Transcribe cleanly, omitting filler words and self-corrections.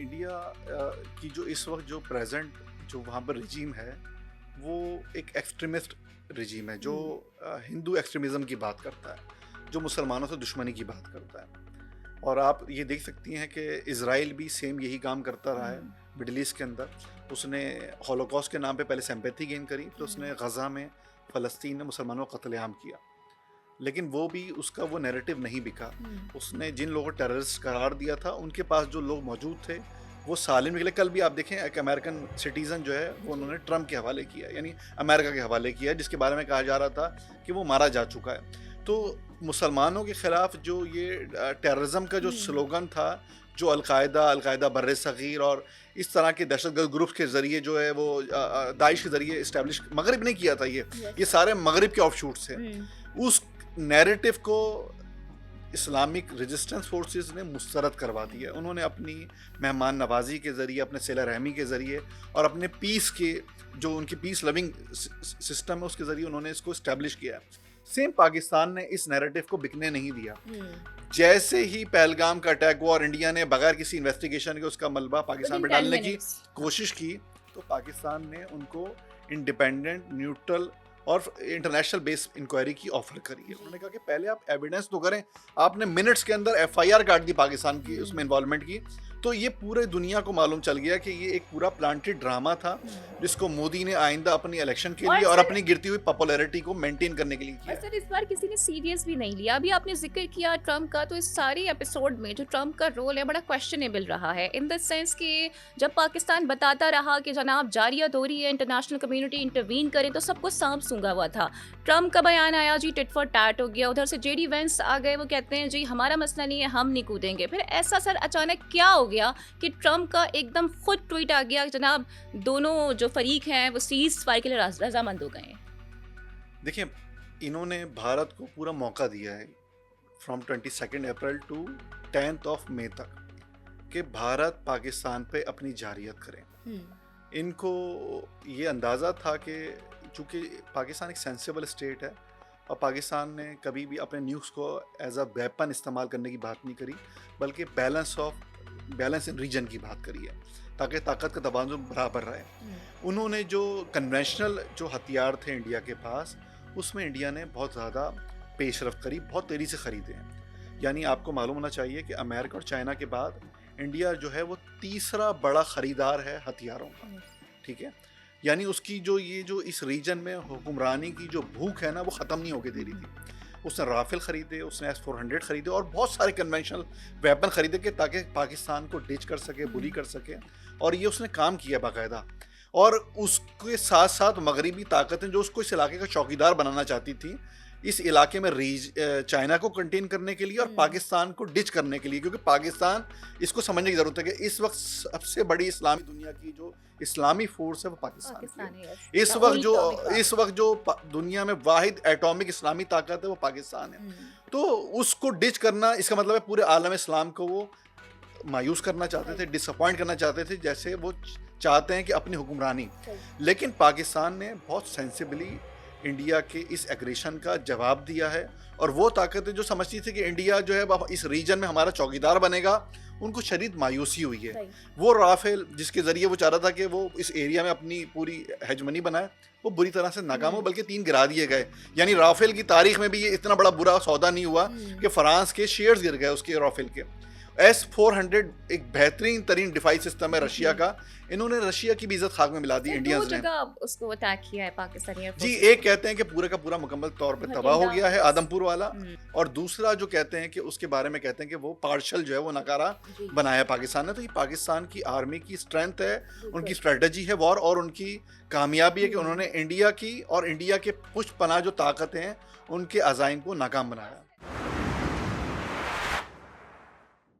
India की जो इस वक्त जो प्रेजेंट जो वहाँ पर रिजीम है वो एक एक्सट्रीमिस्ट रिजीम है जो हिंदू एक्सट्रीमिज्म की बात करता है, जो मुसलमानों से दुश्मनी की बात करता है। और आप ये देख सकती हैं कि इज़राइल भी सेम यही काम करता रहा है मिडल ईस्ट के अंदर। उसने हॉलोकॉस्ट के नाम पे पहले सिंपैथी गेन करी, तो उसने गज़ा में फ़लस्तीन में मुसलमानों का कत्लेआम किया, लेकिन वो भी उसका वो नैरेटिव नहीं बिका। उसने जिन लोगों को टेररिस्ट करार दिया था उनके पास जो लोग मौजूद थे वो सालिम निकले। कल भी आप देखें एक अमेरिकन सिटीज़न जो है वो उन्होंने ट्रम्प के हवाले किया, यानी अमेरिका के हवाले किया, जिसके बारे में कहा जा रहा था कि वो मारा जा चुका है। तो मुसलमानों के ख़िलाफ़ जो ये टेररिज्म का जो स्लोगन था, जो अलकायदा बर्र सग़ीर और इस तरह के दहशतगर्द ग्रुप्स के ज़रिए जो है वो दाइश के ज़रिए इस्टेब्लिश मगरिब ने किया था, ये सारे मगरिब के ऑफशूट्स थे। उस नैरेटिव को इस्लामिक रेजिस्टेंस फोर्सेस ने मुस्तरद करवा दिया। उन्होंने अपनी मेहमान नवाजी के ज़रिए, अपने सिला रहमी के ज़रिए और अपने पीस के जो उनकी पीस लविंग सिस्टम है उसके ज़रिए उन्होंने इसको इस्टेब्लिश किया। सेम पाकिस्तान ने इस नैरेटिव को बिकने नहीं दिया। जैसे ही पहलगाम का अटैक हुआ और इंडिया ने बगैर किसी इन्वेस्टिगेशन के उसका मलबा पाकिस्तान में डालने की कोशिश की, तो पाकिस्तान ने उनको इंडिपेंडेंट, न्यूट्रल और इंटरनेशनल बेस इंक्वायरी की ऑफर करी है। उन्होंने कहा कि पहले आप एविडेंस तो करें। आपने मिनट्स के अंदर एफआईआर काट दी पाकिस्तान की उसमें इन्वॉल्वमेंट की। तो ये पूरे दुनिया को मालूम चल गया कि ये एक पूरा प्लांटेड ड्रामा था जिसको मोदी ने आइंदा अपनी इलेक्शन के लिए और अपनी गिरती हुई पॉपुलैरिटी को मेंटेन करने के लिए किया। सर, इस बार किसी ने सीरियस भी नहीं लिया। अभी आपने जिक्र किया ट्रम्प का, तो इस सारे एपिसोड में जो ट्रम्प का रोल है बड़ा क्वेश्चनेबल रहा है, इन द सेंस कि जब पाकिस्तान बताता रहा कि जनाब जारियत हो रही है, इंटरनेशनल कम्युनिटी इंटरवीन करें, तो सबको सांप सूंघा हुआ था। ट्रम्प का बयान आया जी टिट फॉर टैट हो गया, उधर से जेडी वेंस आ गए, वो कहते हैं जी हमारा मसला नहीं है, हम नहीं कूदेंगे। फिर ऐसा सर अचानक क्या हो गया कि ट्रम्प का एकदम खुद ट्वीट आ गया, जनाब दोनों जो फरीक हैं वो सीज फायर के लिए रजामंद हो गए हैं। देखिए, इन्होंने भारत को पूरा मौका दिया है फ्रॉम 22 अप्रैल टू 10 मई तक कि भारत पाकिस्तान पे अपनी जारियत करें। इनको ये अंदाज़ा था कि चूँकि पाकिस्तान एक सेंसिबल स्टेट है और पाकिस्तान ने कभी भी अपने न्यूज़ को एज अ वेपन इस्तेमाल करने की बात नहीं करी, बल्कि बैलेंस इन रीजन की बात करी है ताकि ताकत का तबादुल बराबर रहे। उन्होंने जो कन्वेंशनल जो हथियार थे इंडिया के पास, उसमें इंडिया ने बहुत ज़्यादा पेशरफ्त करी, बहुत तेज़ी से ख़रीदे हैं। यानी आपको मालूम होना चाहिए कि अमेरिका और चाइना के बाद इंडिया जो है वो तीसरा बड़ा ख़रीदार है हथियारों का। ठीक है, यानी उसकी जो ये जो इस रीजन में हुक्मरानी की जो भूख है ना, वो ख़त्म नहीं होके दे रही थी। उसने राफेल ख़रीदे, उसने S-400 ख़रीदे और बहुत सारे कन्वेंशनल वेपन ख़रीदे कि ताकि पाकिस्तान को डिच कर सके, बुरी कर सके। और ये उसने काम किया बाकायदा। और उसके साथ साथ मगरबी ताकतें जो उसको इस इलाके का चौकीदार बनाना चाहती थी, इस इलाके में चाइना को कंटेन करने के लिए और पाकिस्तान को डिच करने के लिए, क्योंकि पाकिस्तान इसको समझने की ज़रूरत है कि इस वक्त सबसे बड़ी इस्लामी दुनिया की जो इस्लामी फोर्स है वो पाकिस्तान है। इस वक्त जो दुनिया में वाहिद एटॉमिक इस्लामी ताकत है वो पाकिस्तान है। तो उसको डिच करना, इसका मतलब है पूरे आलम इस्लाम को वो मायूस करना चाहते थे, डिसअपॉइंट करना चाहते थे, जैसे वो चाहते हैं कि अपनी हुक्मरानी। लेकिन पाकिस्तान ने बहुत सेंसिबली इंडिया के इस एग्रेशन का जवाब दिया है। और वो ताकतें जो समझती थी कि इंडिया जो है इस रीजन में हमारा चौकीदार बनेगा, उनको शदीद मायूसी हुई है। वो राफेल जिसके ज़रिए वो चाह रहा था कि वो इस एरिया में अपनी पूरी हेजमनी बनाए, वो बुरी तरह से नाकाम हो, बल्कि 3 गिरा दिए गए। यानी राफेल की तारीख में भी ये इतना बड़ा बुरा सौदा नहीं हुआ कि फ्रांस के शेयर्स गिर गए उसके राफेल के। S-400 एक बेहतरीन तरीन डिफाई सिस्टम है रशिया का। इन्होंने रशिया की भी इज्जत खाक में मिला दी इंडियंस ने। उसको अटैक किया है पाकिस्तानी जी, एक कहते हैं कि पूरा का पूरा मुकम्मल तौर पे तबाह हो गया है आदमपुर वाला, और दूसरा जो कहते हैं कि उसके बारे में कहते हैं कि वो पार्शल जो है वो नकारा बनाया पाकिस्तान ने। तो ये पाकिस्तान की आर्मी की स्ट्रेंथ है, उनकी स्ट्रेटजी है वॉर, और उनकी कामयाबी है कि उन्होंने इंडिया की और इंडिया के पुष्ट पनाह जो ताकतें हैं उनके अज़ाइम को नाकाम बनाया।